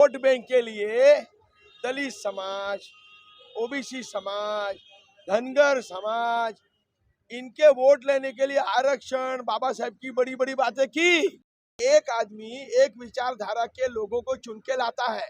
Vote bank के लिए दलित समाज, ओबीसी समाज, धनगर समाज, इनके वोट लेने के लिए आरक्षण, बाबा साहब की बड़ी बड़ी बातें की। एक आदमी एक विचारधारा के लोगों को चुन के लाता है,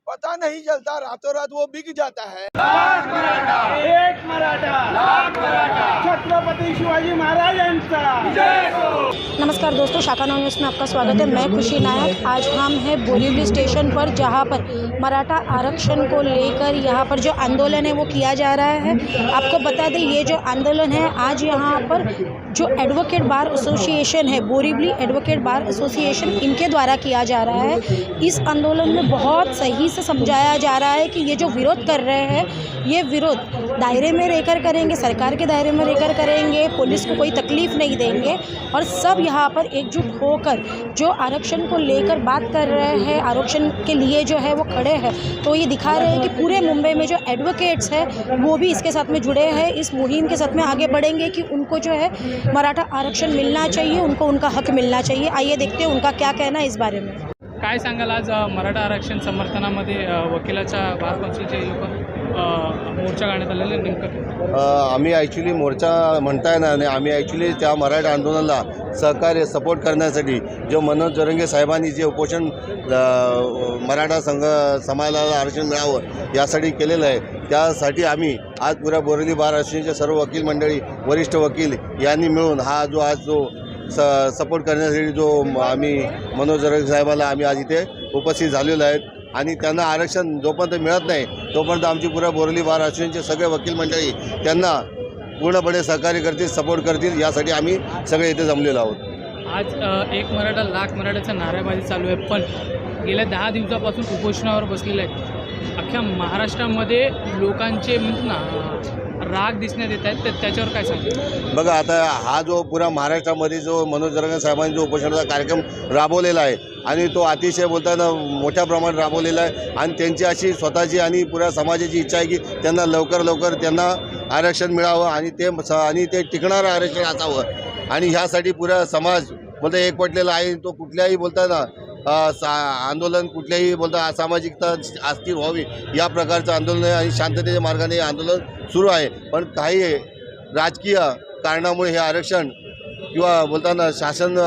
पता नहीं चलता, रातों रात वो बिक जाता है। लाख मराठा, एक मराठा, लाख मराठा, छत्रपति शिवाजी महाराजांचा जय हो। नमस्कार दोस्तों, शाखा नौ न्यूज़ में आपका स्वागत है। मैं खुशी नायक। आज हम हैं बोरीवली स्टेशन पर, जहां पर मराठा आरक्षण को लेकर यहां पर जो आंदोलन है वो किया जा रहा है। आपको बता दें, ये जो आंदोलन है आज यहां पर जो एडवोकेट बार एसोसिएशन है, बोरीवली एडवोकेट बार एसोसिएशन, इनके द्वारा किया जा रहा है। इस आंदोलन में बहुत सही से समझाया जा रहा है कि ये जो विरोध कर रहे हैं, ये विरोध दायरे में रहकर करेंगे, सरकार के दायरे में रहकर करेंगे, पुलिस को कोई तकलीफ नहीं देंगे और सब यहाँ पर एकजुट होकर जो आरक्षण को लेकर बात कर रहे हैं, आरक्षण के लिए जो है वो खड़े हैं। तो ये दिखा रहे हैं कि पूरे मुंबई में जो एडवोकेट्स हैं वो भी इसके साथ में जुड़े हैं, इस मुहिम के साथ में आगे बढ़ेंगे कि उनको जो है मराठा आरक्षण मिलना चाहिए, उनको उनका हक मिलना चाहिए। आइए देखते हैं उनका क्या कहना है इस बारे में। काय सांगाल, आज मराठा आरक्षण समर्थनामध्ये वकिलाच्या बार कौन्सिलचे लोक मोर्चा काढण्यात आलेला नेमकं आम्ही ॲक्च्युली मोर्चा म्हणता येणार नाही, आम्ही ॲक्च्युली त्या मराठा आंदोलनाला सहकार्य सपोर्ट करण्यासाठी जो मनोज जरंगे साहेबांनी जे उपोषण मराठा समाजाला आरक्षण मिळावं यासाठी केलेलं आहे, त्यासाठी आम्ही आज पुऱ्या बोरिवली बार असोसिएशनचे सर्व वकील मंडळी, वरिष्ठ वकील यांनी मिळून हा जो आज जो सपोर्ट करण्यासाठी जो आम्ही मनोज जरंगे साहेबाला आम्ही आज इथे उपस्थित झालेलो आहेत आणि त्यांना आरक्षण जोपर्यंत मिळत नाही तोपर्यंत आमची पुऱ्या बोरिवली बार असोसिएशनचे सगळे वकील मंडळी त्यांना पूर्णपणे सहकार्य करतील, सपोर्ट करतील, यासाठी आम्ही सगळे इथे जमलेलो आहोत। आज एक मराठा लाख मराठाचा नारेबाजी चालू आहे, पण गेल्या 10 दिवसापासून उपोषणावर बसलेले आहेत। अख्ख्या महाराष्ट्रामध्ये लोकांचे राग दिसण्यात येत आहेत, तर त्याच्यावर काय सांगतो? बघा, आता हा जो पुरा महाराष्ट्रामध्ये जो मनोज जरंगे साहेबांनी जो उपोषणाचा कार्यक्रम राबवलेला आहे आणि तो अतिशय बोलताना मोठ्या प्रमाणात राबवलेला आहे आणि त्यांची अशी स्वतःची आणि पुऱ्या समाजाची इच्छा आहे की त्यांना लवकर त्यांना आरक्षण मिळावं आणि ते टिकणारं आरक्षण असावं आणि ह्यासाठी पुरा समाज बोलता एकवटलेला आहे। तो कुठल्याही बोलताना आंदोलन कुठल्याही बोलता असामाजिकता अस्थिर व्हावी या प्रकारचं आंदोलन आहे आणि शांततेच्या मार्गाने हे आंदोलन सुरू आहे। पण काही राजकीय कारणामुळे हे आरक्षण किंवा बोलताना शासन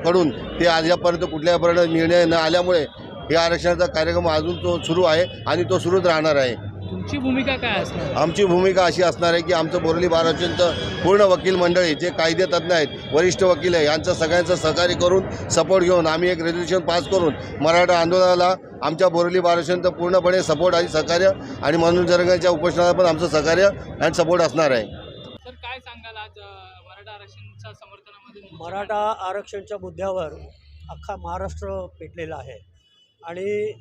कडून ते आजपर्यंत कुठल्यापर्यंत निर्णय न आल्यामुळे हे आरक्षणाचा कार्यक्रम अजून तो सुरू आहे आणि तो सुरूच राहणार आहे। तुमची भूमिका काय असणार? आमची भूमिका अशी असणार आहे की आमचं बोरिवली बार असोसिएशनचं पूर्ण वकील मंडळी जे कायदे तज्ज्ञ आहेत, वरिष्ठ वकील आहे, यांचं सगळ्यांचं सहकार्य करून सपोर्ट घेऊन आम्ही एक रेझोल्युशन पास करून मराठा आंदोलनाला आमच्या बोरिवली बार असोसिएशनचं पूर्णपणे सपोर्ट आणि सहकार्य आणि मनोज जरंगेच्या उपोषणाला पण आमचं सहकार्य आणि सपोर्ट असणार आहे। सर, काय सांगाल, आज मराठा आरक्षणाच्या समर्थनामध्ये मराठा आरक्षणच्या मुद्द्यावर अख्खा महाराष्ट्र पेटलेला आहे आणि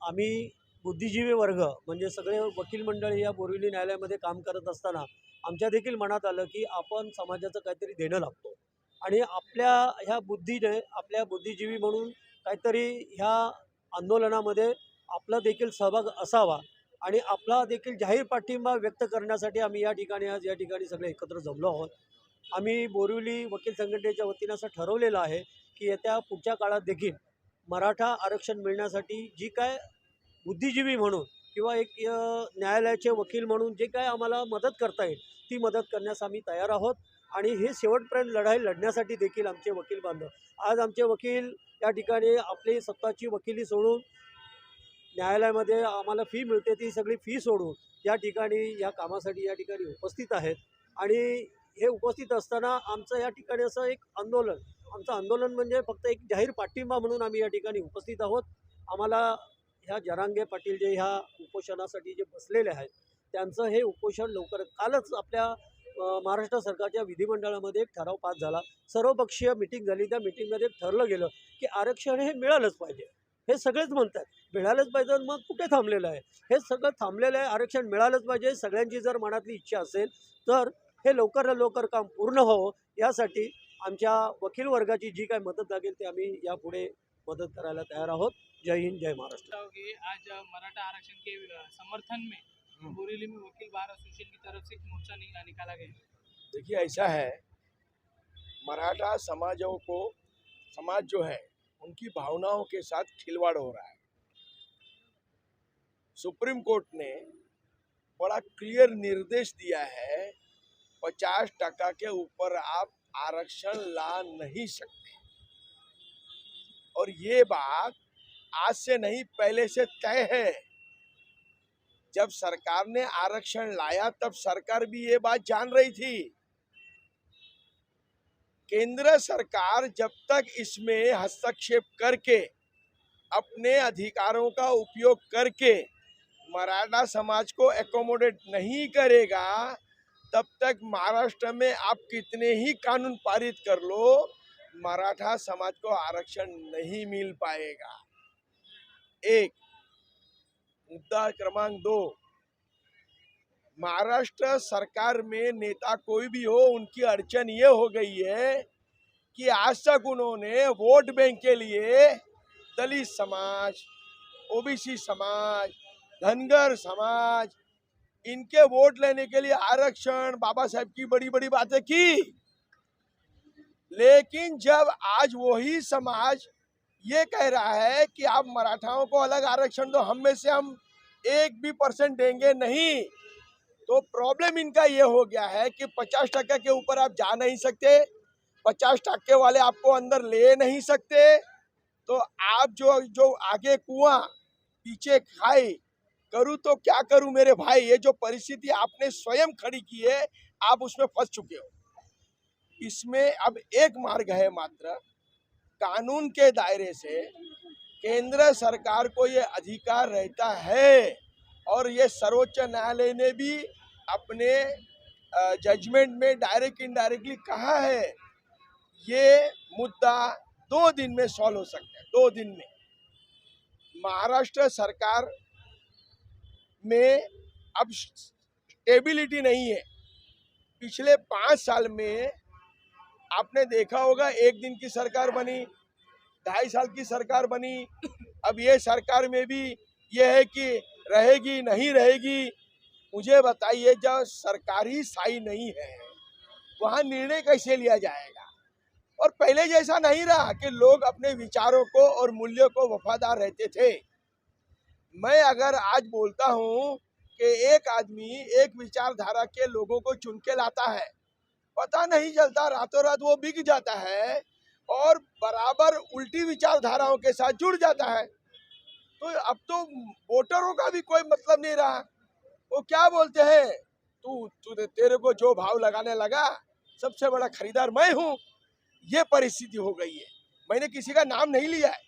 आम्ही बुद्धिजीवी वर्ग म्हणजे सगळे वकील मंडळी या बोरिवली न्यायालयामध्ये काम करत असताना आमच्या देखील मनात आलं की आपण समाजाचं काहीतरी देणं लागतो आणि आपल्या ह्या बुद्धीने, आपल्या बुद्धिजीवी म्हणून काहीतरी ह्या आंदोलनामध्ये आपला देखील सहभाग असावा आणि आपला देखील जाहीर पाठिंबा व्यक्त करण्यासाठी आम्ही या ठिकाणी सगळे एकत्र जमलो आहोत। आम्ही बोरिवली वकील संघटनेच्या वतीनं असं ठरवलेलं आहे की येत्या पुढच्या काळात देखील मराठा आरक्षण मिळण्यासाठी जी काय बुद्धिजीवी म्हणून किंवा एक न्यायालयाचे वकील म्हणून जे काय आम्हाला मदत करता येईल ती मदत करण्यास आम्ही तयार आहोत आणि हे शेवटपर्यंत लढाई लढण्यासाठी देखील आमचे वकील बांधव, आज आमचे वकील या ठिकाणी आपली स्वतःची वकिली सोडून न्यायालयामध्ये आम्हाला फी मिळते ती सगळी फी सोडून या ठिकाणी या कामासाठी या ठिकाणी उपस्थित आहेत आणि हे उपस्थित असताना आमचं या ठिकाणी असं एक आमचं आंदोलन म्हणजे फक्त एक जाहीर पाठिंबा म्हणून आम्ही या ठिकाणी उपस्थित आहोत। आम्हाला ह्या जरांगे पाटील जे ह्या उपोषणासाठी जे बसलेले आहेत त्यांचं हे उपोषण कालच आपल्या महाराष्ट्र सरकारच्या विधिमंडळामध्ये एक ठराव पास झाला, सर्वपक्षीय मीटिंग झाली, त्या मीटिंगमध्ये ठरलं गेलं की आरक्षण हे मिळालंच पाहिजे। हे सगळेच म्हणतात मिळालंच पाहिजे, मग कुठे थांबलेलं आहे? हे सगळं थांबलेलं आहे, आरक्षण मिळालंच पाहिजे। सगळ्यांची जर मनातली इच्छा असेल तर हे लवकर काम पूर्ण व्हावं यासाठी आमच्या वकील वर्गाची जी काय मदत लागेल ते आम्ही यापुढे मदत करायला तैयार आहोत। जय हिंद, जय महाराष्ट्र। आज मराठा आरक्षण के समर्थन में बोरीवली में वकील बार एसोसिएशन की तरफ से एक मोर्चा निकाला गया। देखिए, ऐसा है, मराठा समाज जो है उनकी भावनाओं के साथ खिलवाड़ हो रहा है। सुप्रीम कोर्ट ने बड़ा क्लियर निर्देश दिया है 50% के ऊपर आप आरक्षण ला नहीं सकते। और ये बात आज से नहीं पहले से तय है। जब सरकार ने आरक्षण लाया तब सरकार भी ये बात जान रही थी। केंद्र सरकार जब तक इसमें हस्तक्षेप करके अपने अधिकारों का उपयोग करके मराठा समाज को एकोमोडेट नहीं करेगा, तब तक महाराष्ट्र में आप कितने ही कानून पारित कर लो, मराठा समाज को आरक्षण नहीं मिल पाएगा। एक मुद्दा क्रमांक 2, महाराष्ट्र सरकार में नेता कोई भी हो, उनकी अड़चन ये हो गई है कि आज तक उन्होंने वोट बैंक के लिए दलित समाज, ओबीसी समाज, धनगर समाज, इनके वोट लेने के लिए आरक्षण, बाबा साहेब की बड़ी बड़ी बातें की। लेकिन जब आज वही समाज ये कह रहा है कि आप मराठाओं को अलग आरक्षण दो, हम में से हम 1% देंगे नहीं, तो प्रॉब्लम इनका ये हो गया है कि 50% के ऊपर आप जा नहीं सकते, 50% वाले आपको अंदर ले नहीं सकते। तो आप जो आगे कुआं पीछे खाई, करूं तो क्या करूं मेरे भाई, ये जो परिस्थिति आपने स्वयं खड़ी की है, आप उसमें फंस चुके हो। इसमें अब एक मार्ग है मात्र, कानून के दायरे से केंद्र सरकार को ये अधिकार रहता है, और ये सर्वोच्च न्यायालय ने भी अपने जजमेंट में डायरेक्ट इनडायरेक्टली कहा है, ये मुद्दा 2 दिन में सॉल्व हो सकता है। 2 दिन में महाराष्ट्र सरकार में अब स्टेबिलिटी नहीं है। पिछले 5 साल में आपने देखा होगा, 1 दिन की सरकार बनी, 2.5 साल की सरकार बनी, अब ये सरकार में भी ये है कि रहेगी नहीं रहेगी। मुझे बताइए, जब सरकारी साई नहीं है वहाँ निर्णय कैसे लिया जाएगा? और पहले जैसा नहीं रहा कि लोग अपने विचारों को और मूल्यों को वफादार रहते थे। मैं अगर आज बोलता हूँ कि एक आदमी एक विचारधारा के लोगों को चुन के लाता है, पता नहीं चलता, रातों रात वो बिक जाता है और बराबर उल्टी विचारधाराओं के साथ जुड़ जाता है। तो अब तो वोटरों का भी कोई मतलब नहीं रहा। वो क्या बोलते हैं, तेरे को जो भाव लगाने लगा, सबसे बड़ा खरीदार मैं हूँ। ये परिस्थिति हो गई है। मैंने किसी का नाम नहीं लिया है,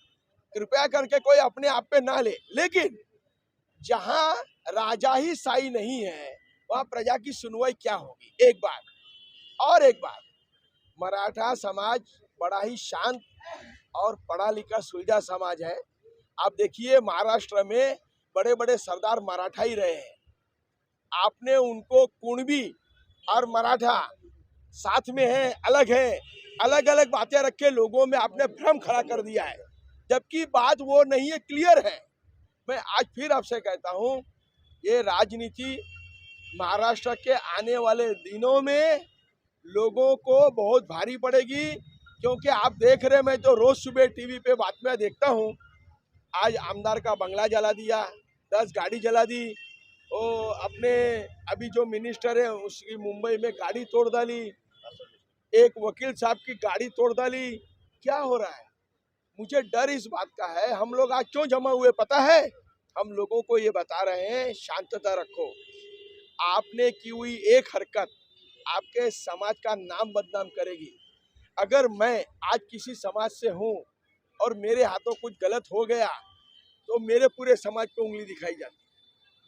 कृपया करके कोई अपने आप पे ना ले। लेकिन जहाँ राजा ही साई नहीं है, वहाँ प्रजा की सुनवाई क्या होगी? एक बात, मराठा समाज बड़ा ही शांत और पढ़ा लिखा सुलझा समाज है। आप देखिए, महाराष्ट्र में बड़े बड़े सरदार मराठा ही रहे हैं। आपने उनको कुणबी और मराठा साथ में हैं, अलग अलग बातें रख के लोगों में आपने भ्रम खड़ा कर दिया है, जबकि बात वो नहीं है, क्लियर है। मैं आज फिर आपसे कहता हूँ, ये राजनीति महाराष्ट्र के आने वाले दिनों में लोगों को बहुत भारी पड़ेगी। क्योंकि आप देख रहे हैं, मैं तो रोज सुबह टीवी पे बातम्या देखता हूँ। आज आमदार का बंगला जला दिया, 10 गाड़ी जला दी, अपने अभी जो मिनिस्टर है उसकी मुंबई में गाड़ी तोड़ डाली, एक वकील साहब की गाड़ी तोड़ डाली। क्या हो रहा है? मुझे डर इस बात का है। हम लोग आज क्यों जमा हुए पता है? हम लोगों को ये बता रहे हैं, शांतता रखो। आपने की हुई एक हरकत आपके समाज का नाम बदनाम करेगी। अगर मैं आज किसी समाज से हूँ और मेरे हाथों कुछ गलत हो गया, तो मेरे पूरे समाज को उंगली दिखाई जाती है।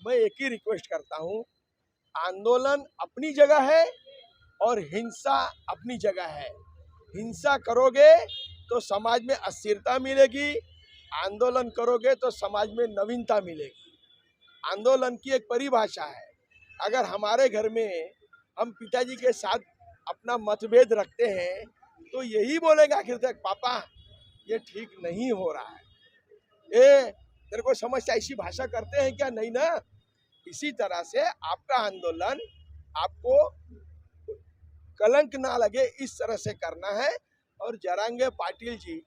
मैं एक ही रिक्वेस्ट करता हूँ, आंदोलन अपनी जगह है और हिंसा अपनी जगह है। हिंसा करोगे तो समाज में अस्थिरता मिलेगी, आंदोलन करोगे तो समाज में नवीनता मिलेगी। आंदोलन की एक परिभाषा है। अगर हमारे घर में हम पिताजी के साथ अपना मतभेद रखते हैं, तो यही बोलेगा आखिर तक, पापा ये ठीक नहीं हो रहा है, तेरे को समझता, ऐसी भाषा करते हैं क्या? नहीं ना। इसी तरह से आपका आंदोलन आपको कलंक ना लगे, इस तरह से करना है। और जरांगे पाटिल जी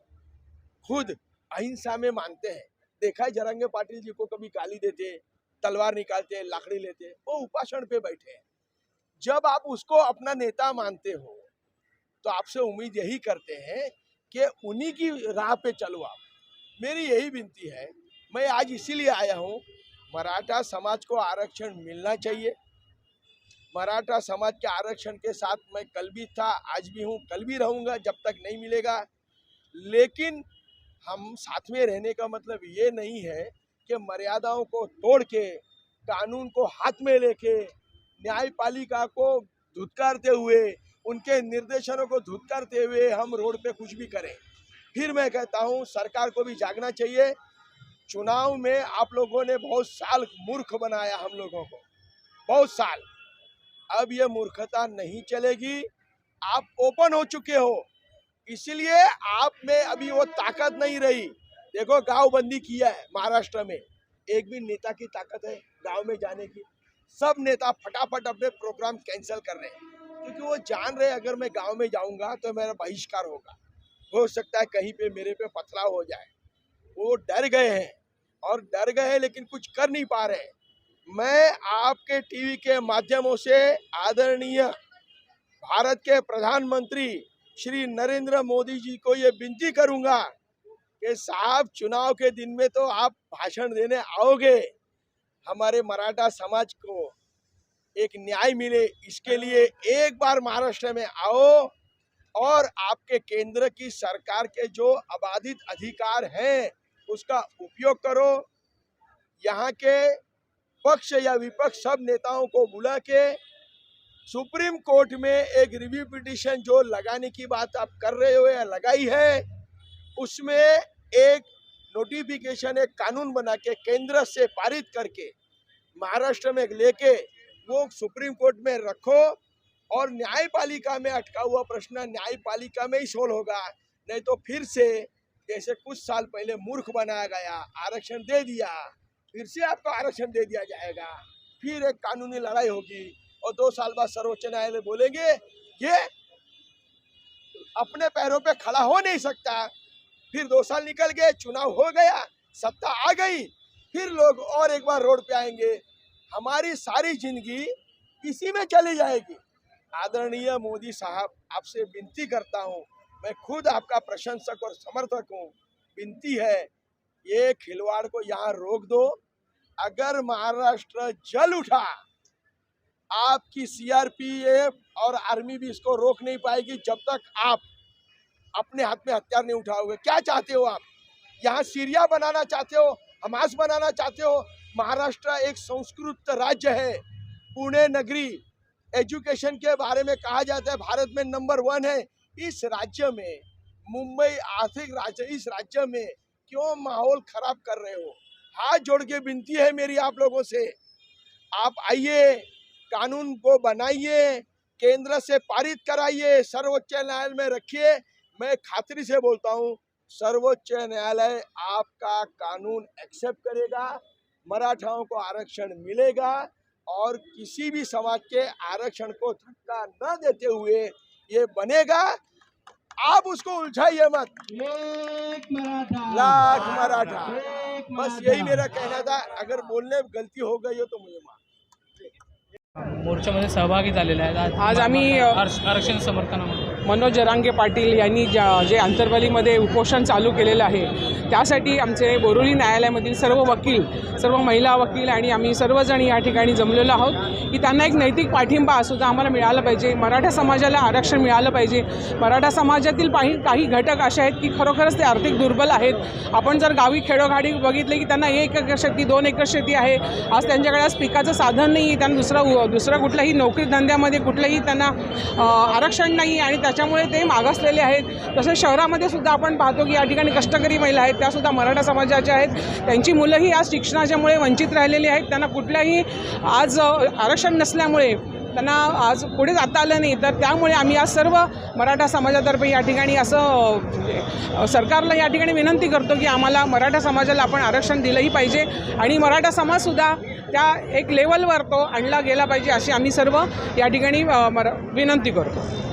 खुद अहिंसा में मानते हैं। देखा है जरांगे पाटिल जी को कभी गाली देते, तलवार निकालते, लाकड़ी लेते, वो उपासन पे बैठे हैं। जब आप उसको अपना नेता मानते हो तो आपसे उम्मीद यही करते हैं कि उन्हीं की राह पे चलो आप। मेरी यही विनती है, मैं आज इसीलिए आया हूँ, मराठा समाज को आरक्षण मिलना चाहिए। मराठा समाज के आरक्षण के साथ मैं कल भी था, आज भी हूँ, कल भी रहूँगा जब तक नहीं मिलेगा। लेकिन हम साथ में रहने का मतलब ये नहीं है कि मर्यादाओं को तोड़ के, कानून को हाथ में लेके, न्यायपालिका को धुतकारते हुए, उनके निर्देशों को धुतकारते हुए हम रोड पे कुछ भी करें। फिर मैं कहता हूँ सरकार को भी जागना चाहिए। चुनाव में आप लोगों ने बहुत साल मूर्ख बनाया हम लोगों को, बहुत साल। अब ये मूर्खता नहीं चलेगी। आप ओपन हो चुके हो, इसलिए आप में अभी वो ताकत नहीं रही। देखो, गांव बंदी किया है महाराष्ट्र में, एक भी नेता की ताकत है गांव में जाने की? सब नेता फटाफट अपने प्रोग्राम कैंसिल कर रहे हैं, क्योंकि वो जान रहे अगर मैं गांव में जाऊंगा तो मेरा बहिष्कार होगा, हो सकता है कहीं पे मेरे पे पथराव हो जाए। वो डर गए हैं, और डर गए हैं लेकिन कुछ कर नहीं पा रहे। मैं आपके टीवी के माध्यमों से आदरणीय भारत के प्रधानमंत्री श्री नरेंद्र मोदी जी को ये विनती करूंगा कि साहब, चुनाव के दिन में तो आप भाषण देने आओगे, हमारे मराठा समाज को एक न्याय मिले, इसके लिए एक बार महाराष्ट्र में आओ और आपके केंद्र की सरकार के जो अबाधित अधिकार हैं उसका उपयोग करो। यहाँ के पक्ष या विपक्ष सब नेताओं को बुला के सुप्रीम कोर्ट में एक रिव्यू पिटीशन जो लगाने की बात आप कर रहे हो या लगाई है, उसमें एक नोटिफिकेशन, एक कानून बना के केंद्र से पारित करके महाराष्ट्र में लेके वो सुप्रीम कोर्ट में रखो, और न्यायपालिका में अटका हुआ प्रश्न न्यायपालिका में ही सोल्व होगा। नहीं तो फिर से जैसे कुछ साल पहले मूर्ख बनाया गया, आरक्षण दे दिया, फिर से आपको आरक्षण दे दिया जाएगा, फिर एक कानूनी लड़ाई होगी, और 2 साल बाद सर्वोच्च न्यायालय बोलेंगे ये अपने पैरों पे खड़ा हो नहीं सकता। फिर 2 साल निकल गए, चुनाव हो गया, सत्ता आ गई, फिर लोग और एक बार रोड पे आएंगे, हमारी सारी जिंदगी इसी में चली जाएगी। आदरणीय मोदी साहब, आपसे विनती करता हूँ, मैं खुद आपका प्रशंसक और समर्थक हूँ, विनती है ये खिलवाड़ को यहाँ रोक दो। अगर महाराष्ट्र जल उठा, आपकी सीआरपीएफ और आर्मी भी इसको रोक नहीं पाएगी जब तक आप अपने हाथ में हथियार नहीं उठाओगे। क्या चाहते हो आप? यहाँ सीरिया बनाना चाहते हो, हमास बनाना चाहते हो? महाराष्ट्र एक संस्कृत राज्य है, पुणे नगरी, एजुकेशन के बारे में कहा जाता है भारत में नंबर 1 है। इस राज्य में, मुंबई आर्थिक राज्य, इस राज्य में क्यों माहौल खराब कर रहे हो? हाथ जोड़ के विनती है मेरी आप लोगों से, आप आइए, कानून को बनाइए, केंद्र से पारित कराइए, सर्वोच्च न्यायालय में रखिए। मैं खातिरी से बोलता हूँ, सर्वोच्च न्यायालय आपका कानून एक्सेप्ट करेगा, मराठाओं को आरक्षण मिलेगा, और किसी भी समाज के आरक्षण को धक्का न देते हुए ये बनेगा। आप उसको उलझाइए मत। एक मराठा, लाख मराठा, एक बस मराठा। यही मेरा कहना था। अगर बोलने में गलती हो गई हो तो मुझे माफ। मोर्चामध्ये सहभागी झालेले आहेत आज आम्ही आरक्षण समर्थनामध्ये मनोज जरांगे पाटील यांनी जे आंतरवालीमध्ये उपोषण चालू केलेलं आहे, त्यासाठी आमचे बोरिवली न्यायालयामधील सर्व वकील, सर्व महिला वकील आणि आम्ही सर्वजण या ठिकाणी जमलेलो आहोत की त्यांना एक नैतिक पाठिंबा सुद्धा आम्हाला मिळाला पाहिजे, मराठा समाजाला आरक्षण मिळालं पाहिजे। मराठा समाजातील काही घटक असे आहेत की खरोखरच ते आर्थिक दुर्बल आहेत। आपण जर गावी खेडोगाडी बघितले की त्यांना 1 एकर शेती, 2 एकर शेती आहे, आज त्यांच्याकडे आज पिकाचं साधन नाही, त्यांना दुसरा कुठलाही नोकरी धंद्यामध्ये कुठलंही त्यांना आरक्षण नाही, आणि त्याच्यामुळे ते मागासलेले आहेत। तसंच शहरामध्ये सुद्धा आपण पाहतो की या ठिकाणी कष्टकरी महिला आहेत, त्यासुद्धा मराठा समाजाच्या आहेत, त्यांची मुलंही आज शिक्षणाच्यामुळे वंचित राहिलेली आहेत, त्यांना कुठल्याही आज आरक्षण नसल्यामुळे त्यांना आज पुढे जाता आलं नाही। तर त्यामुळे आम्ही आज सर्व मराठा समाजातर्फे या ठिकाणी असं सरकारला या ठिकाणी विनंती करतो की आम्हाला मराठा समाजाला आपण आरक्षण दिलंही पाहिजे, आणि मराठा समाजसुद्धा त्या एक लेवलवर तो आणला गेला पाहिजे, अशी आम्ही सर्व या ठिकाणी विनंती करतो।